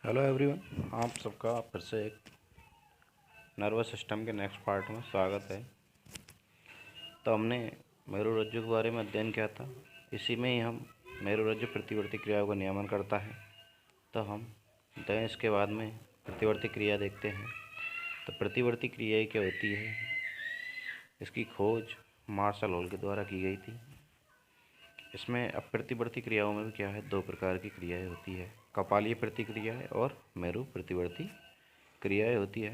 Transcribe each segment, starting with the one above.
Hello everyone, आप सबका फिर से एक नर्वस सिस्टम के नेक्स्ट पार्ट में स्वागत है। तो हमने मेरुरज्जु के बारे में अध्ययन किया था। इसी में ही हम मेरुरज्जु प्रतिवर्ती क्रियाओं का नियमन करता है। तो हम इसके बाद में प्रतिवर्ती क्रिया देखते हैं। तो प्रतिवर्ती क्रिया क्या होती है, इसकी खोज मार्शल हॉल के द्वारा की गई थी। इसमें अब प्रतिवर्ती क्रियाओं में भी क्या है, दो प्रकार की क्रियाएं होती है, कपालीय प्रतिक्रियाएं और मेरु प्रतिवर्ती क्रियाएं होती है।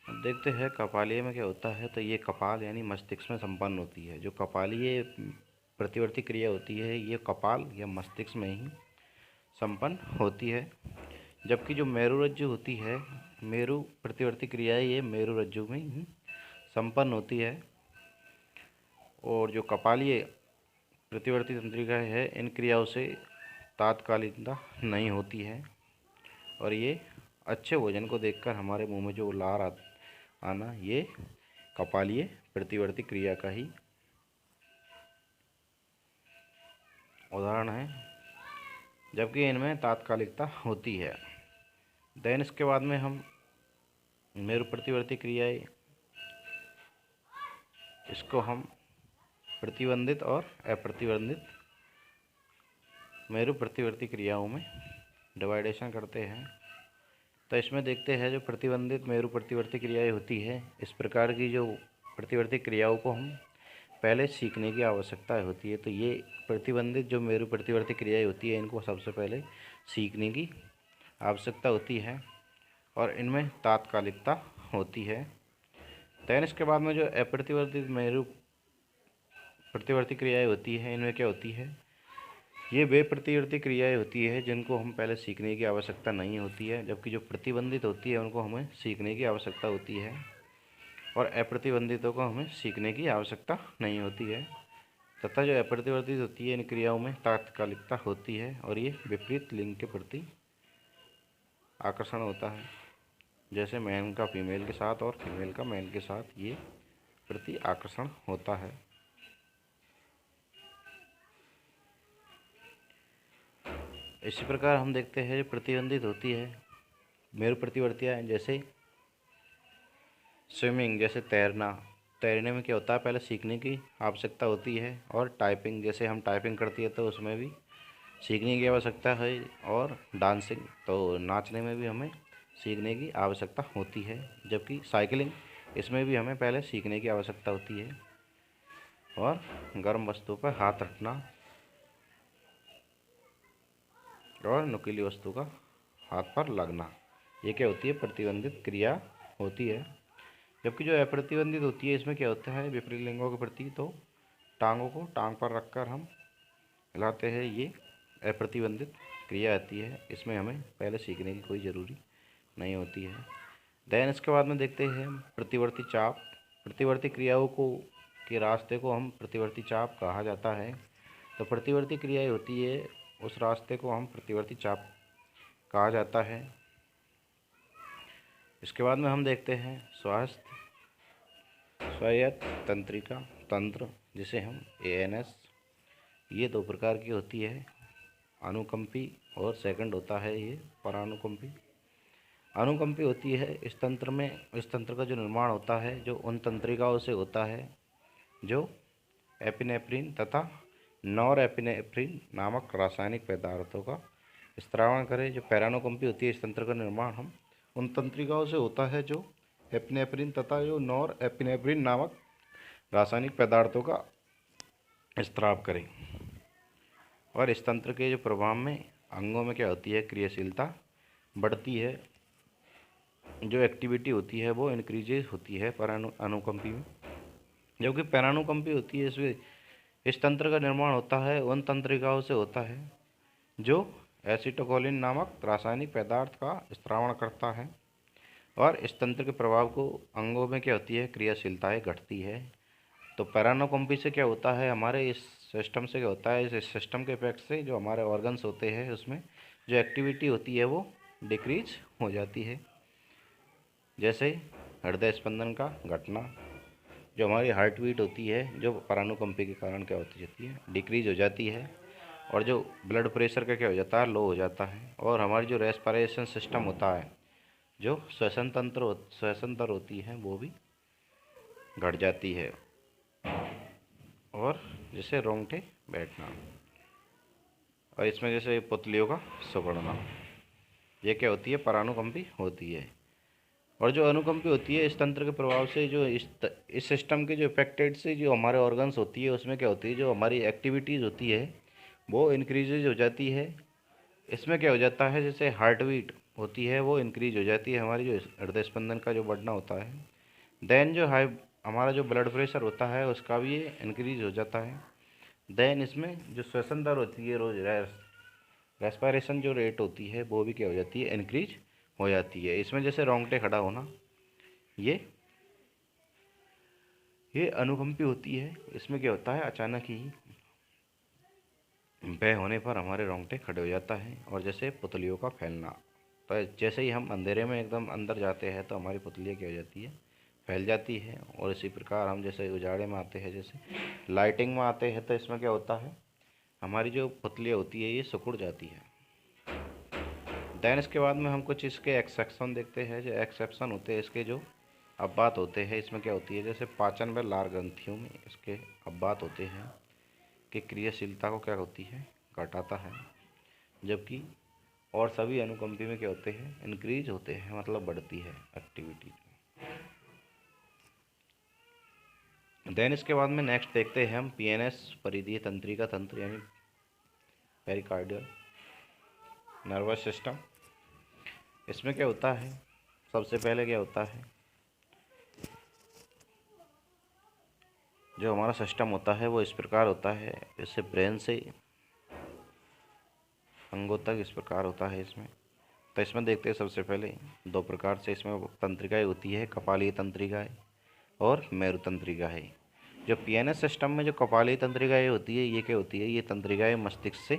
अब देखते हैं कपालीय में क्या होता है। तो ये कपाल यानी मस्तिष्क में संपन्न होती है। जो कपालीय प्रतिवर्ती क्रिया होती है ये कपाल या मस्तिष्क में ही संपन्न होती है, जबकि जो मेरुरज्जु होती है, मेरु प्रतिवर्ती क्रियाएं ये मेरुरज्जु में ही संपन्न होती है। और जो कपालीय प्रतिवर्ती तंत्रिका है, इन क्रियाओं से तात्कालिकता नहीं होती है और ये अच्छे भोजन को देखकर हमारे मुंह में जो लार आना, ये कपालीय प्रतिवर्ती क्रिया का ही उदाहरण है, जबकि इनमें तात्कालिकता होती है। देन इसके बाद में हम मेरु प्रतिवर्ती क्रियाएं, इसको हम प्रतिबंधित और अप्रतिबंधित मेरु प्रतिवर्ती क्रियाओं में डिवाइडेशन करते हैं। तो इसमें देखते हैं जो प्रतिबंधित मेरु प्रतिवर्ती क्रियाएं होती है, इस प्रकार की जो प्रतिवर्ती क्रियाओं को हम पहले सीखने की आवश्यकता होती है। तो ये प्रतिबंधित जो मेरु प्रतिवर्ती क्रियाएं होती है, इनको सबसे पहले सीखने की आवश्यकता होती है और इनमें तात्कालिकता होती है। देन इसके बाद में जो अप्रतिवर्तित मेरु प्रतिवर्ती क्रियाएं होती है, इनमें क्या होती है, ये वे प्रतिवर्ती क्रियाएं होती है जिनको हम पहले सीखने की आवश्यकता नहीं होती है, जबकि जो प्रतिबंधित होती है उनको हमें सीखने की आवश्यकता होती है और अप्रतिबंधितों को हमें सीखने की आवश्यकता नहीं होती है। तथा जो अप्रतिवर्तित होती है, इन क्रियाओं में तात्कालिकता होती है और ये विपरीत लिंग के प्रति आकर्षण होता है, जैसे मैन का फीमेल के साथ और फीमेल का मैन के साथ ये प्रति आकर्षण होता है। इसी प्रकार हम देखते हैं प्रतिबंधित होती है मेरु प्रतिवर्तियाँ, जैसे स्विमिंग, जैसे तैरना। तैरने में क्या होता है, पहले सीखने की आवश्यकता होती है। और टाइपिंग, जैसे हम टाइपिंग करती है तो उसमें भी सीखने की आवश्यकता है। और डांसिंग, तो नाचने में भी हमें सीखने की आवश्यकता होती है। जबकि साइकिलिंग, इसमें भी हमें पहले सीखने की आवश्यकता होती है। और गर्म वस्तु पर हाथ रखना और नुकीली वस्तु का हाथ पर लगना, ये क्या होती है, प्रतिबंधित क्रिया होती है। जबकि जो अप्रतिबंधित होती है, इसमें क्या होता है, विपरीत लिंगों के प्रति तो टांगों को टांग पर रखकर हम हिलाते हैं, ये अप्रतिबंधित क्रिया आती है। इसमें हमें पहले सीखने की कोई ज़रूरी नहीं होती है। देन इसके बाद में देखते हैं प्रतिवर्ती चाप। प्रतिवर्ती क्रियाओं को के रास्ते को हम प्रतिवर्ती चाप कहा जाता है। तो प्रतिवर्ती क्रियाएं होती है, उस रास्ते को हम प्रतिवर्ती चाप कहा जाता है। इसके बाद में हम देखते हैं स्वायत्त तंत्रिका तंत्र, जिसे हम ANS, ये दो प्रकार की होती है, अनुकंपी और सेकंड होता है ये परानुकंपी। अनुकंपी होती है इस तंत्र का जो निर्माण होता है, जो उन तंत्रिकाओं से होता है जो एपिनेफ्रिन तथा नॉरएपिनेफ्रिन नामक रासायनिक पदार्थों का स्त्रावण करें। जो पैरानुकंपी होती है, इस तंत्र का निर्माण हम उन तंत्रिकाओं से होता है जो एपिनेफ्रिन तथा जो नॉरएपिनेफ्रिन नामक रासायनिक पदार्थों का स्त्राव करें। और इस तंत्र के जो प्रभाव में अंगों में क्या होती है, क्रियाशीलता बढ़ती है। जो एक्टिविटी होती है वो इंक्रीजेज होती है अनुकंपी में। जबकि पैरानुकंपी होती है, इसमें इस तंत्र का निर्माण होता है उन तंत्रिकाओं से होता है जो एसिटोकोलिन नामक रासायनिक पदार्थ का स्त्रावण करता है। और इस तंत्र के प्रभाव को अंगों में क्या होती है, क्रियाशीलताएँ घटती है। तो पैरानुकंपी से क्या होता है, हमारे इस सिस्टम से क्या होता है, इस सिस्टम के इफेक्ट से जो हमारे ऑर्गन्स होते हैं उसमें जो एक्टिविटी होती है वो डिक्रीज हो जाती है। जैसे हृदय स्पंदन का घटना, जो हमारी हार्ट बीट होती है, जो परानुकंपी के कारण क्या होती जाती है, डिक्रीज हो जाती है। और जो ब्लड प्रेशर का क्या हो जाता है, लो हो जाता है। और हमारी जो रेस्पिरेशन सिस्टम होता है, जो श्वसन तंत्र होती है, वो भी घट जाती है। और जैसे रोंगटे बैठना, और इसमें जैसे पुतलियों का सिकुड़ना, ये क्या होती है, परानुकंपी होती है। और जो अनुकंपी होती है, इस तंत्र के प्रभाव से जो इस सिस्टम के जो इफेक्टेड से जो हमारे ऑर्गन्स होती है, उसमें क्या होती है, जो हमारी एक्टिविटीज़ होती है वो इंक्रीजेज हो जाती है। इसमें क्या हो जाता है, जैसे हार्ट बीट होती है वो इंक्रीज हो जाती है, हमारी जो हृदय स्पंदन का जो बढ़ना होता है। देन जो हमारा जो ब्लड प्रेशर होता है उसका भी ये इंक्रीज हो जाता है। देन इसमें जो श्वसन दर होती है, रोज रेस्पिरेशन जो रेट होती है, वो भी क्या हो जाती है, इंक्रीज हो जाती है। इसमें जैसे रोंगटे खड़ा होना, ये अनुकंपी होती है। इसमें क्या होता है, अचानक ही भय होने पर हमारे रोंगटे खड़े हो जाता है। और जैसे पुतलियों का फैलना, तो जैसे ही हम अंधेरे में एकदम अंदर जाते हैं तो हमारी पुतलियाँ क्या हो जाती है, फैल जाती है। और इसी प्रकार हम जैसे उजाड़े में आते हैं, जैसे लाइटिंग में आते हैं, तो इसमें क्या होता है, हमारी जो पुतलियाँ होती है ये सिकुड़ जाती है। देन इसके बाद में हम कुछ इसके एक्सेप्शन देखते हैं। जो एक्सेप्शन होते हैं इसके, जो अब्बात होते हैं, इसमें क्या होती है, जैसे पाचन व लार ग्रंथियों में इसके अब्बात होते हैं कि क्रियाशीलता को क्या होती है, घटाता है। जबकि और सभी अनुकंपी में क्या होते हैं, इंक्रीज होते हैं, मतलब बढ़ती है एक्टिविटी। देन इसके बाद में नेक्स्ट देखते हैं हम पीएनएस, परिधीय तंत्रिका तंत्र, यानी पेरिकार्डियल नर्वस सिस्टम। इसमें क्या होता है, सबसे पहले क्या होता है, जो हमारा सिस्टम होता है वो इस प्रकार होता है, जैसे ब्रेन से अंगों तक इस प्रकार होता है। इसमें तो इसमें देखते हैं सबसे पहले दो प्रकार से इसमें तंत्रिकाएँ होती है, कपालीय तंत्रिकाएँ और मेरु तंत्रिकाएँ। जो पीएनएस सिस्टम में जो कपालीय तंत्रिकाएँ होती है, ये क्या होती है, ये तंत्रिकाएँ मस्तिष्क से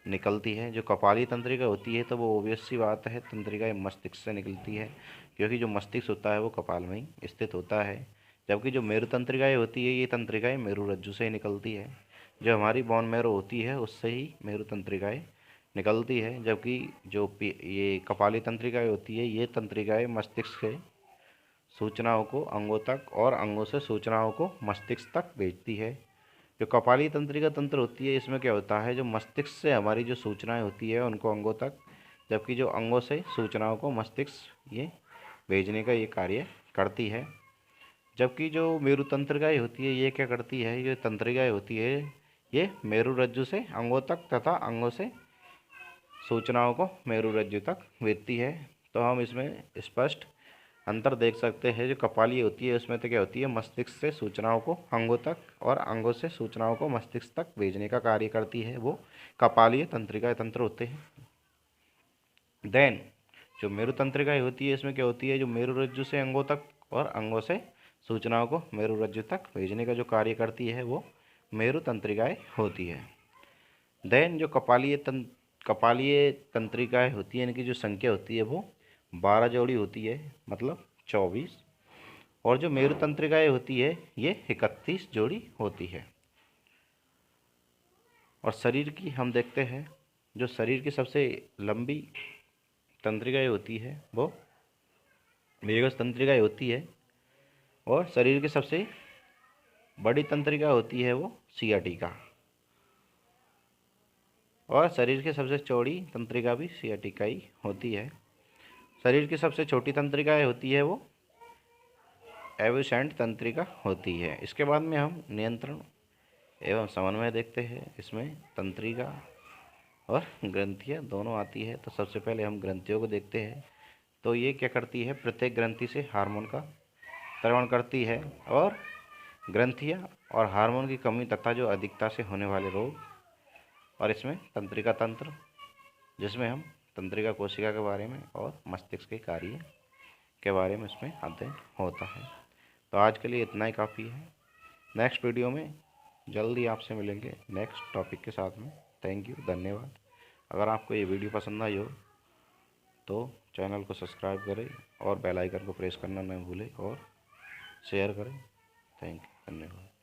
निकलती है। जो कपालीय तंत्रिका होती है, तो वो ऑब्वियस सी बात है, तंत्रिकाएँ मस्तिष्क से निकलती है, क्योंकि जो मस्तिष्क होता है वो कपाल में ही स्थित होता है। जबकि जो मेरु तंत्रिकाएँ होती है, ये तंत्रिकाएँ मेरु रज्जु से ही निकलती है। जो हमारी बोन मैरो होती है उससे ही मेरु तंत्रिकाएँ निकलती है। जबकि जो ये कपाली तंत्रिकाएँ होती है, ये तंत्रिकाएँ मस्तिष्क से सूचनाओं को अंगों तक और अंगों से सूचनाओं को मस्तिष्क तक भेजती है। जो कपाली तंत्रिका तंत्र होती है, इसमें क्या होता है, जो मस्तिष्क से हमारी जो सूचनाएं होती है उनको अंगों तक, जबकि जो अंगों से सूचनाओं को मस्तिष्क ये भेजने का ये कार्य करती है। जबकि जो मेरु तंत्रिकाएँ होती है, ये क्या करती है, ये तंत्रिकाएँ होती है, ये मेरु रज्जु से अंगों तक तथा अंगों से सूचनाओं को मेरु रज्जु तक भेजती है। तो हम इसमें स्पष्ट अंतर देख सकते हैं। जो कपाली होती है उसमें तो क्या होती है, मस्तिष्क से सूचनाओं को अंगों तक और अंगों से सूचनाओं को मस्तिष्क तक भेजने का कार्य करती है, वो कपालीय तंत्रिका तंत्र होते हैं। देन जो मेरु तंत्रिकाएँ होती है, इसमें क्या होती है, जो मेरु रज्जु से अंगों तक और अंगों से सूचनाओं को मेरु रज्जु तक भेजने का जो कार्य करती है, वो मेरु तंत्रिकाएँ होती है। देन जो कपालीय तंत्रिकाएँ होती है, इनकी जो संख्या होती है वो 12 जोड़ी होती है, मतलब 24। और जो मेरु तंत्रिकाएँ होती है ये 31 जोड़ी होती है। और शरीर की हम देखते हैं, जो शरीर की सबसे लंबी तंत्रिकाएँ होती है वो वेगस तंत्रिकाएँ होती है। और शरीर की सबसे बड़ी तंत्रिका होती है वो सियाटिका। और शरीर की सबसे चौड़ी तंत्रिका भी सियाटिका ही होती है। शरीर की सबसे छोटी तंत्रिकाएँ होती है वो एब्सेंट तंत्रिका होती है। इसके बाद में हम नियंत्रण एवं समन्वय देखते हैं। इसमें तंत्रिका और ग्रंथियाँ दोनों आती है। तो सबसे पहले हम ग्रंथियों को देखते हैं। तो ये क्या करती है, प्रत्येक ग्रंथि से हार्मोन का स्रावन करती है। और ग्रंथियाँ और हार्मोन की कमी तथा जो अधिकता से होने वाले रोग। और इसमें तंत्रिका तंत्र, जिसमें हम तंत्रिका कोशिका के बारे में और मस्तिष्क के कार्य के बारे में इसमें अध्ययन होता है। तो आज के लिए इतना ही काफ़ी है। नेक्स्ट वीडियो में जल्दी आपसे मिलेंगे नेक्स्ट टॉपिक के साथ में। थैंक यू, धन्यवाद। अगर आपको ये वीडियो पसंद आई हो तो चैनल को सब्सक्राइब करें और बेल आइकन को प्रेस करना न भूलें और शेयर करें। थैंक यू, धन्यवाद।